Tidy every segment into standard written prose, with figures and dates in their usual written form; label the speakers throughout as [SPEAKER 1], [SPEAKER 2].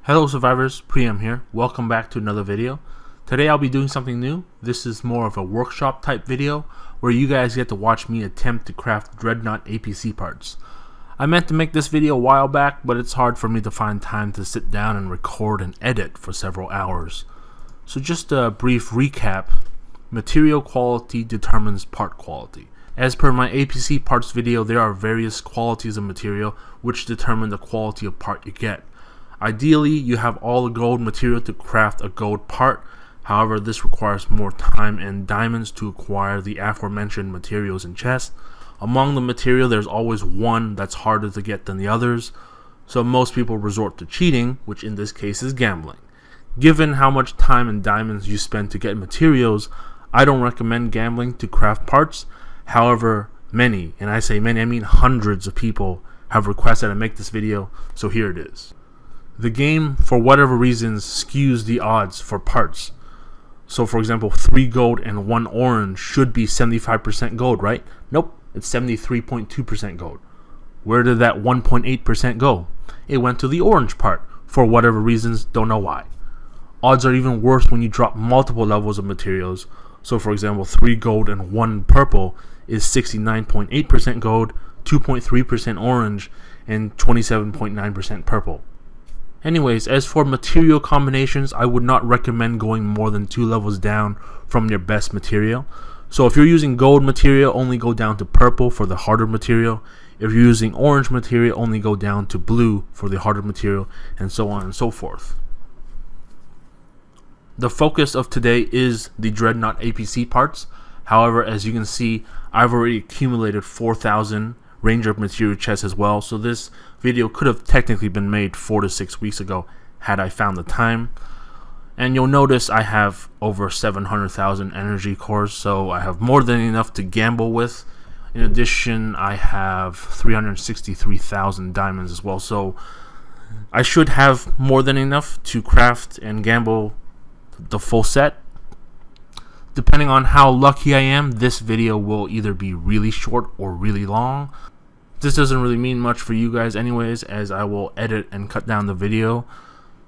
[SPEAKER 1] Hello survivors, Priam here. Welcome back to another video. Today I'll be doing something new. This is more of a workshop type video where you guys get to watch me attempt to craft Dreadnought APC parts. I meant to make this video a while back, but it's hard for me to find time to sit down and record and edit for several hours. So just a brief recap. Material quality determines part quality. As per my APC parts video, there are various qualities of material which determine the quality of part you get. Ideally, you have all the gold material to craft a gold part. However, this requires more time and diamonds to acquire the aforementioned materials and chests. Among the material, there's always one that's harder to get than the others, so most people resort to cheating, which in this case is gambling. Given how much time and diamonds you spend to get materials, I don't recommend gambling to craft parts. However, many, and I say many, I mean hundreds of people have requested I make this video, so here it is. The game, for whatever reasons, skews the odds for parts. So for example, 3 gold and 1 orange should be 75% gold, right? Nope, it's 73.2% gold. Where did that 1.8% go? It went to the orange part. For whatever reasons, don't know why. Odds are even worse when you drop multiple levels of materials. So for example, 3 gold and 1 purple is 69.8% gold, 2.3% orange, and 27.9% purple. Anyways, as for material combinations, I would not recommend going more than 2 levels down from your best material. So if you're using gold material, only go down to purple for the harder material. If you're using orange material, only go down to blue for the harder material, and so on and so forth. The focus of today is the Dreadnought APC parts. However, as you can see, I've already accumulated 4,000 Ranger material chests as well, so this video could have technically been made 4 to 6 weeks ago had I found the time. And you'll notice I have over 700,000 energy cores, so I have more than enough to gamble with. In addition, I have 363,000 diamonds as well, so I should have more than enough to craft and gamble the full set. Depending on how lucky I am, this video will either be really short or really long. This doesn't really mean much for you guys anyways, as I will edit and cut down the video,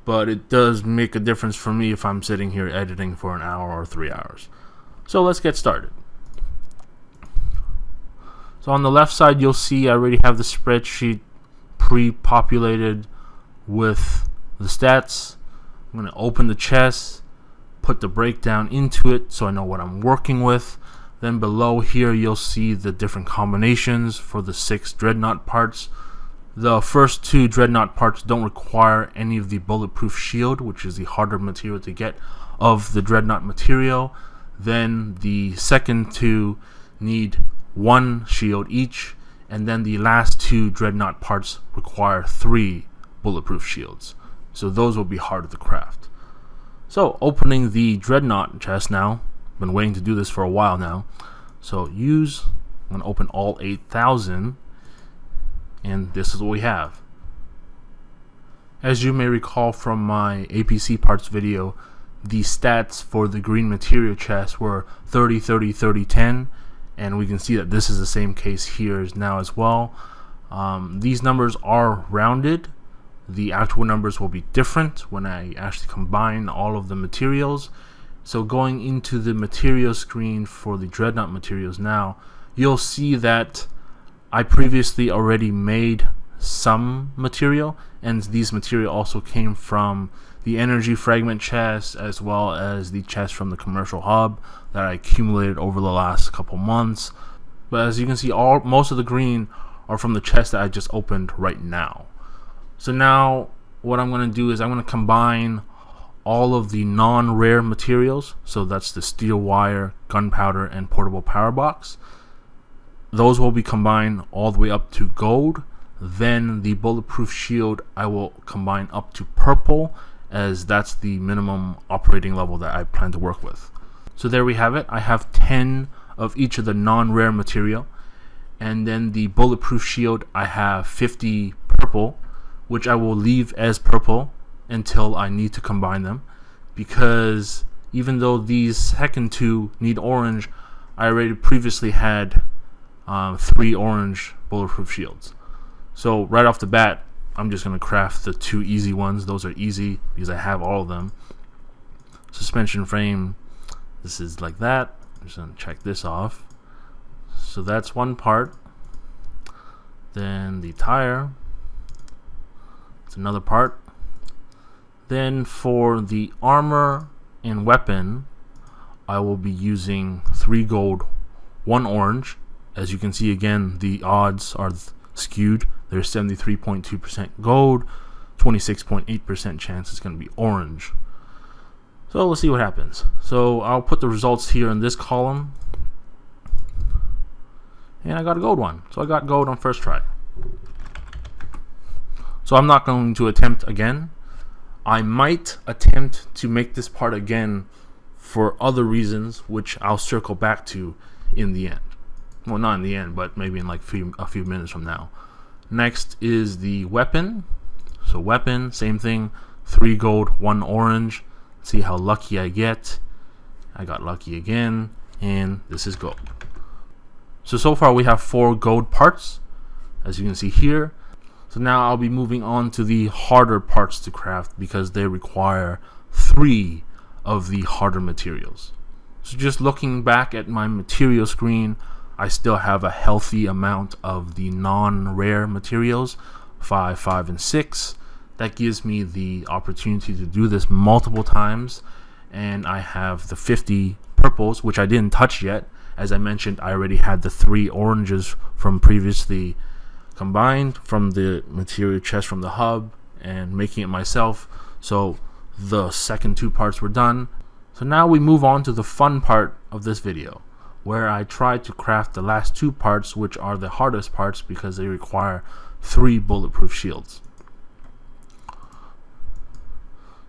[SPEAKER 1] but it does make a difference for me if I'm sitting here editing for an hour or 3 hours. So let's get started. So on the left side, you'll see I already have the spreadsheet pre-populated with the stats. I'm going to open the chest, put the breakdown into it so I know what I'm working with. Then below here you'll see the different combinations for the 6 Dreadnought parts. The first 2 Dreadnought parts don't require any of the bulletproof shield, which is the harder material to get of the Dreadnought material. Then the second 2 need 1 shield each, and then the last 2 Dreadnought parts require 3 bulletproof shields. So those will be harder to craft. So opening the Dreadnought chest now. Been waiting to do this for a while now. So I'm going to open all 8,000, and this is what we have. As you may recall from my APC parts video, the stats for the green material chest were 30, 30, 30, 10, and we can see that this is the same case here as now as well. These numbers are rounded. The actual numbers will be different when I actually combine all of the materials. So going into the material screen for the Dreadnought materials now, you'll see that I previously already made some material, and these material also came from the energy fragment chest as well as the chest from the commercial hub that I accumulated over the last couple months. But as you can see, most of the green are from the chest that I just opened right now. So now what I'm going to do is I'm going to combine all of the non-rare materials. So that's the steel wire, gunpowder, and portable power box. Those will be combined all the way up to gold. Then the bulletproof shield I will combine up to purple, as that's the minimum operating level that I plan to work with. So there we have it. I have 10 of each of the non-rare material, and then the bulletproof shield I have 50 purple, which I will leave as purple until I need to combine them, because even though these second 2 need orange, I already previously had 3 orange bulletproof shields. So right off the bat, I'm just going to craft the 2 easy ones. Those are easy because I have all of them. Suspension frame, this is like that. I'm just going to check this off. So that's one part. Then the tire, it's another part. Then for the armor and weapon, I will be using 3 gold, 1 orange. As you can see, again, the odds are skewed. There's 73.2% gold, 26.8% chance it's going to be orange. So let's see what happens. So I'll put the results here in this column. And I got a gold one. So I got gold on first try. So I'm not going to attempt again. I might attempt to make this part again for other reasons, which I'll circle back to in the end. Well, not in the end, but maybe in like a few minutes from now. Next is the weapon. So weapon, same thing. 3 gold, 1 orange. See how lucky I get. I got lucky again, and this is gold. So far we have 4 gold parts, as you can see here. So now I'll be moving on to the harder parts to craft because they require 3 of the harder materials. So just looking back at my material screen, I still have a healthy amount of the non-rare materials, 5, 5, and 6. That gives me the opportunity to do this multiple times, and I have the 50 purples, which I didn't touch yet. As I mentioned, I already had the 3 oranges from previously combined from the material chest from the hub and making it myself. So the second 2 parts were done. So now we move on to the fun part of this video, where I try to craft the last 2 parts, which are the hardest parts because they require 3 bulletproof shields.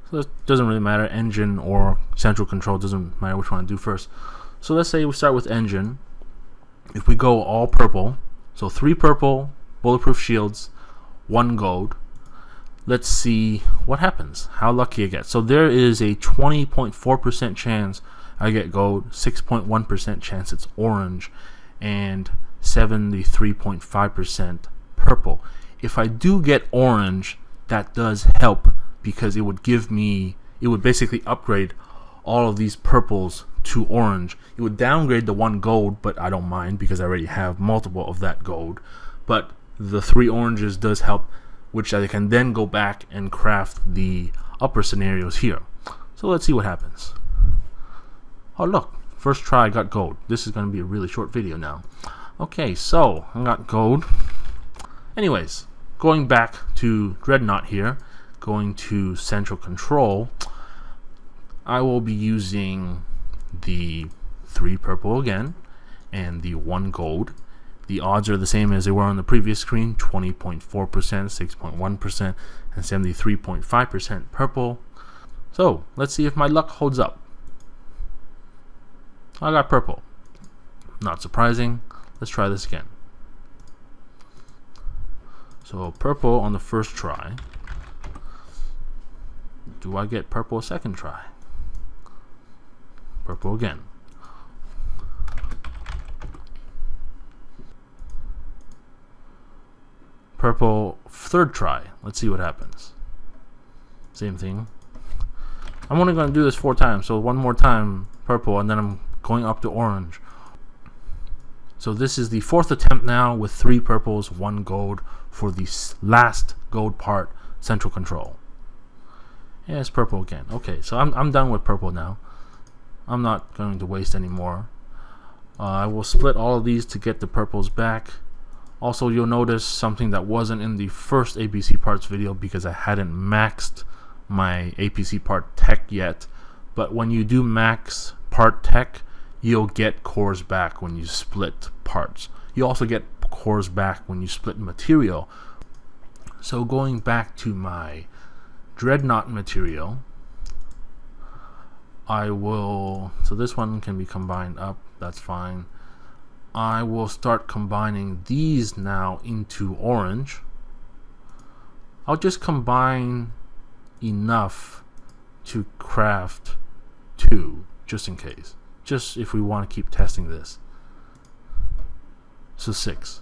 [SPEAKER 1] So it doesn't really matter, engine or central control, doesn't matter which one I do first. So let's say we start with engine. If we go all purple, so 3 purple, bulletproof shields, 1 gold. Let's see what happens, how lucky I get. So there is a 20.4% chance I get gold, 6.1% chance it's orange, and 73.5% purple. If I do get orange, that does help because it would give me, it would basically upgrade all of these purples to orange. It would downgrade the 1 gold, but I don't mind because I already have multiple of that gold. But the 3 oranges does help, which I can then go back and craft the upper scenarios here. So let's see what happens. Oh look, first try I got gold. This is going to be a really short video now. Okay, so I got gold. Anyways, going back to Dreadnought here, going to central control, I will be using the 3 purple again and the 1 gold. The odds are the same as they were on the previous screen, 20.4%, 6.1%, and 73.5% purple. So let's see if my luck holds up. I got purple. Not surprising. Let's try this again. So purple on the first try. Do I get purple a second try? Purple again. Purple third try. Let's see what happens. Same thing. I'm only going to do this 4 times, so 1 more time purple, and then I'm going up to orange. So this is the 4th attempt now with 3 purples, 1 gold for the last gold part, central control. Yeah, it's purple again. Okay, so I'm done with purple now. I'm not going to waste any more. I will split all of these to get the purples back. Also, you'll notice something that wasn't in the first APC parts video because I hadn't maxed my APC part tech yet. But when you do max part tech, you'll get cores back when you split parts. You also get cores back when you split material. So going back to my Dreadnought material, I will, so this one can be combined up, that's fine. I will start combining these now into orange. I'll just combine enough to craft 2, just in case. Just if we want to keep testing this. So 6.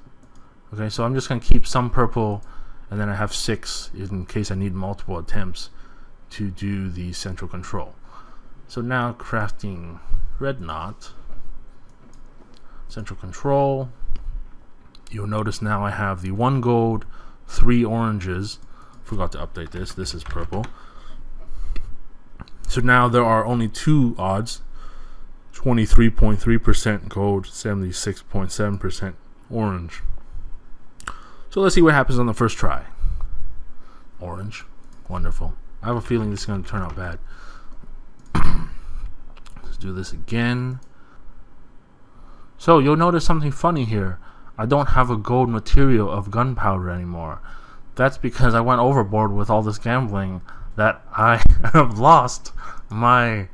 [SPEAKER 1] Okay, so I'm just going to keep some purple and then I have 6 in case I need multiple attempts to do the central control. So now crafting Dreadnought central control. You'll notice now I have the 1 gold, 3 oranges. Forgot to update this. This is purple. So now there are only 2 odds. 23.3% gold, 76.7% orange. So let's see what happens on the first try. Orange. Wonderful. I have a feeling this is going to turn out bad. Let's do this again. So you'll notice something funny here. I don't have a gold material of gunpowder anymore. That's because I went overboard with all this gambling that I have lost my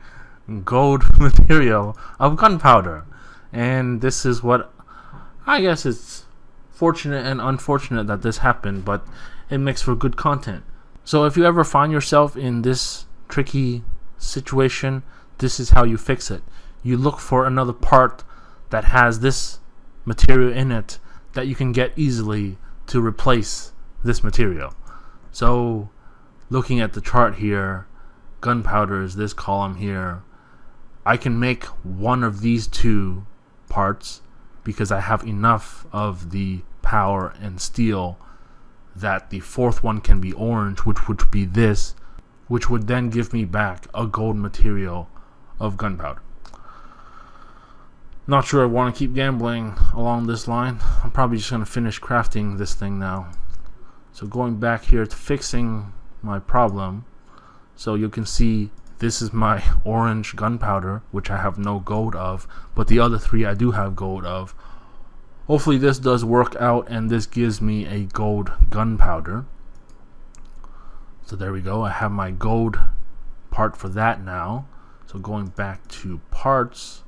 [SPEAKER 1] gold material of gunpowder. And this is what, I guess it's fortunate and unfortunate that this happened, but it makes for good content. So if you ever find yourself in this tricky situation, this is how you fix it. You look for another part that has this material in it that you can get easily to replace this material. So looking at the chart here, gunpowder is this column here. I can make one of these 2 parts because I have enough of the power and steel that the 4th one can be orange, which would be this, which would then give me back a gold material of gunpowder. Not sure I want to keep gambling along this line. I'm probably just going to finish crafting this thing now. So going back here to fixing my problem, so you can see this is my orange gunpowder, which I have no gold of, but the other 3 I do have gold of. Hopefully this does work out and this gives me a gold gunpowder. So there we go, I have my gold part for that now. So going back to parts,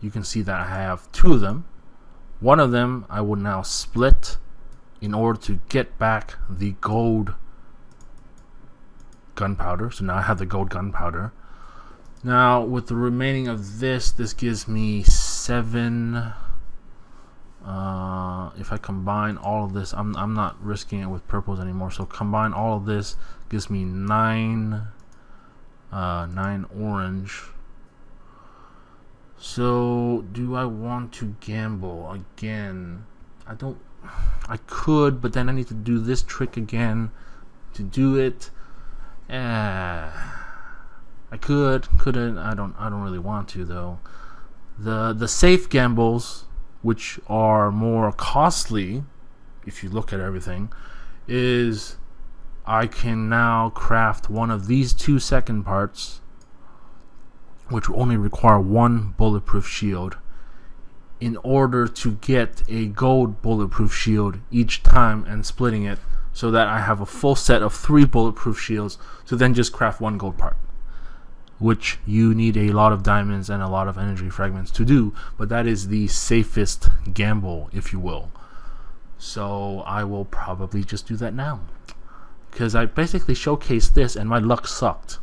[SPEAKER 1] you can see that I have 2 of them. One of them I will now split in order to get back the gold gunpowder. So now I have the gold gunpowder. Now with the remaining of this gives me 7. If I combine all of this, I'm not risking it with purples anymore, so combine all of this gives me 9 orange. So do I want to gamble again? I could, but then I need to do this trick again to do it. I couldn't. I don't really want to though. The safe gambles, which are more costly if you look at everything, is I can now craft one of these 2 second parts, which will only require 1 bulletproof shield, in order to get a gold bulletproof shield each time and splitting it so that I have a full set of 3 bulletproof shields to then just craft 1 gold part, which you need a lot of diamonds and a lot of energy fragments to do, but that is the safest gamble, if you will. So I will probably just do that now, because I basically showcased this and my luck sucked.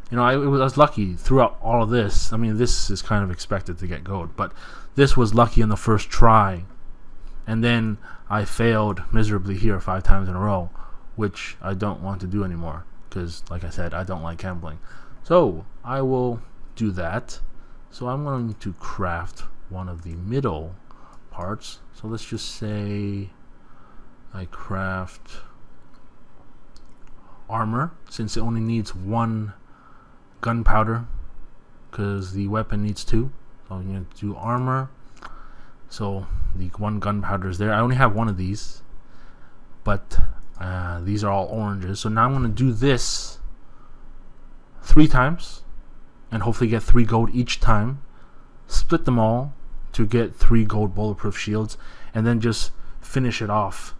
[SPEAKER 1] You know, I was lucky throughout all of this. I mean, this is kind of expected to get gold, but this was lucky in the first try, and then I failed miserably here 5 times in a row, which I don't want to do anymore, because like I said, I don't like gambling. So I will do that. So I'm going to craft one of the middle parts. So let's just say I craft armor, since it only needs 1 gunpowder, because the weapon needs 2. So I'm going to do armor. So the 1 gunpowder is there. I only have 1 of these, but these are all oranges. So now I'm going to do this 3 times and hopefully get 3 gold each time. Split them all to get 3 gold bulletproof shields, and then just finish it off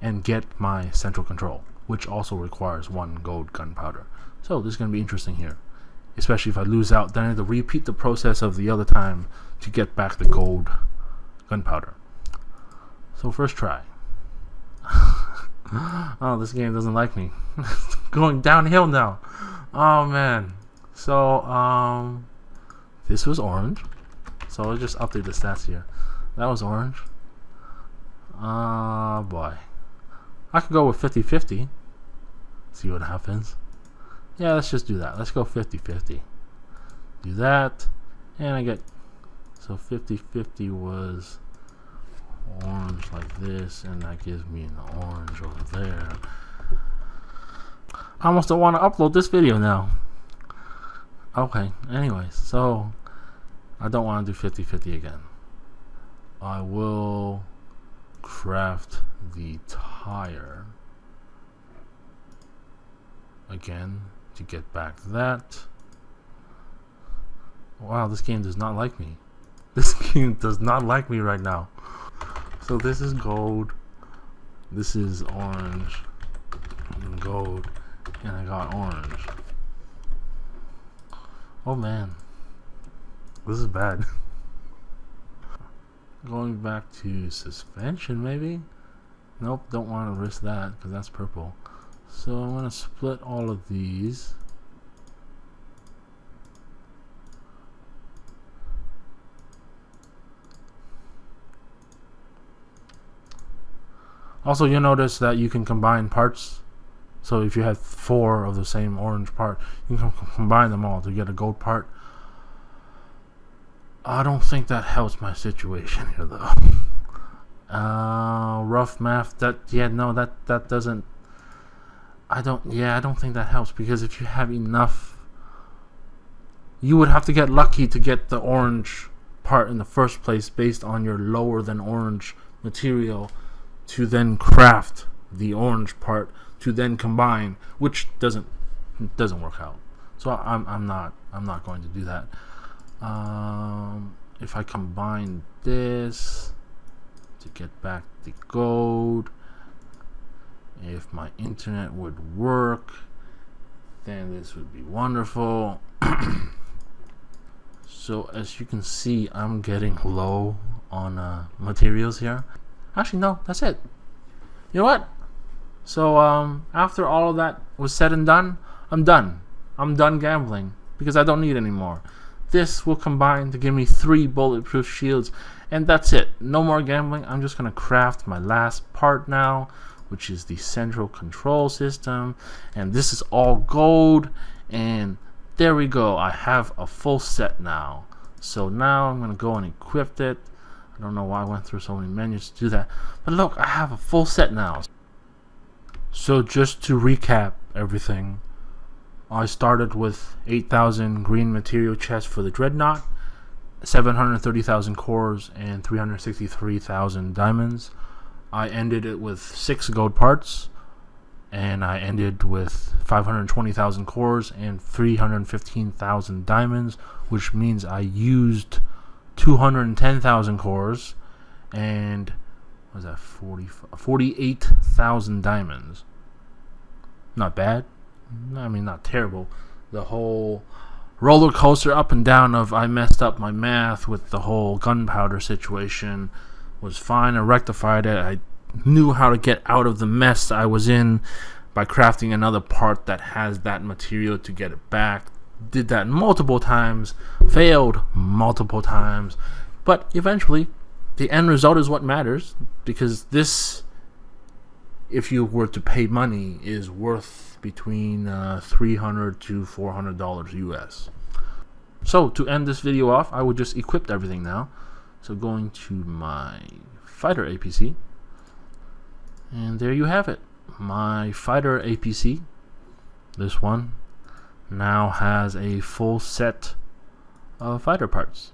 [SPEAKER 1] and get my central control, which also requires 1 gold gunpowder. So this is going to be interesting here, especially if I lose out. Then I have to repeat the process of the other time to get back the gold gunpowder. So first try. Oh, this game doesn't like me. Going downhill now. Oh man. So this was orange. So I'll just update the stats here. That was orange. Boy. I could go with 50-50. See what happens. Yeah, let's just do that. Let's go 50-50. Do that. And I get... So 50-50 was orange like this. And that gives me an orange over there. I almost don't want to upload this video now. Okay, anyways. So, I don't want to do 50-50 again. I will craft the tire again to get back that. Wow, this game does not like me. This game does not like me right now. So this is gold, this is orange, and gold, and I got orange. Oh man, this is bad. Going back to suspension maybe? Nope, don't want to risk that because that's purple. So I'm going to split all of these. Also, you'll notice that you can combine parts. So if you had 4 of the same orange part, you can combine them all to get a gold part. I don't think that helps my situation here though. Rough math, that doesn't, I don't think that helps, because if you have enough, you would have to get lucky to get the orange part in the first place based on your lower than orange material to then craft the orange part to then combine, which doesn't work out. So I'm not going to do that. If I combine this to get back the gold, if my internet would work, then this would be wonderful. So as you can see, I'm getting low on materials here. Actually, no, that's it. You know what? So after all of that was said and done, I'm done. I'm done gambling because I don't need any more. This will combine to give me 3 bulletproof shields, and that's it. No more gambling. I'm just gonna craft my last part now, which is the central control system, and this is all gold, and there we go. I have a full set now. So now I'm gonna go and equip it. I don't know why I went through so many menus to do that, but look, I have a full set now. So just to recap everything, I started with 8,000 green material chests for the Dreadnought, 730,000 cores, and 363,000 diamonds. I ended it with 6 gold parts, and I ended with 520,000 cores and 315,000 diamonds, which means I used 210,000 cores and what was that, 48,000 diamonds. Not bad. I mean, not terrible. The whole roller coaster up and down of I messed up my math with the whole gunpowder situation was fine. I rectified it. I knew how to get out of the mess I was in by crafting another part that has that material to get it back. Did that multiple times, failed multiple times, but eventually the end result is what matters, because this, if you were to pay money, is worth between $300 to $400 US. So to end this video off, I would just equip everything now. So going to my fighter APC, and there you have it. My fighter APC, this one, now has a full set of fighter parts.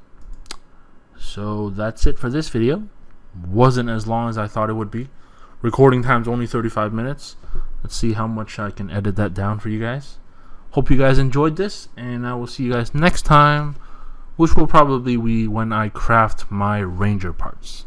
[SPEAKER 1] So that's it for this video. Wasn't as long as I thought it would be. Recording time's only 35 minutes. Let's see how much I can edit that down for you guys. Hope you guys enjoyed this, and I will see you guys next time, which will probably be when I craft my Ranger parts.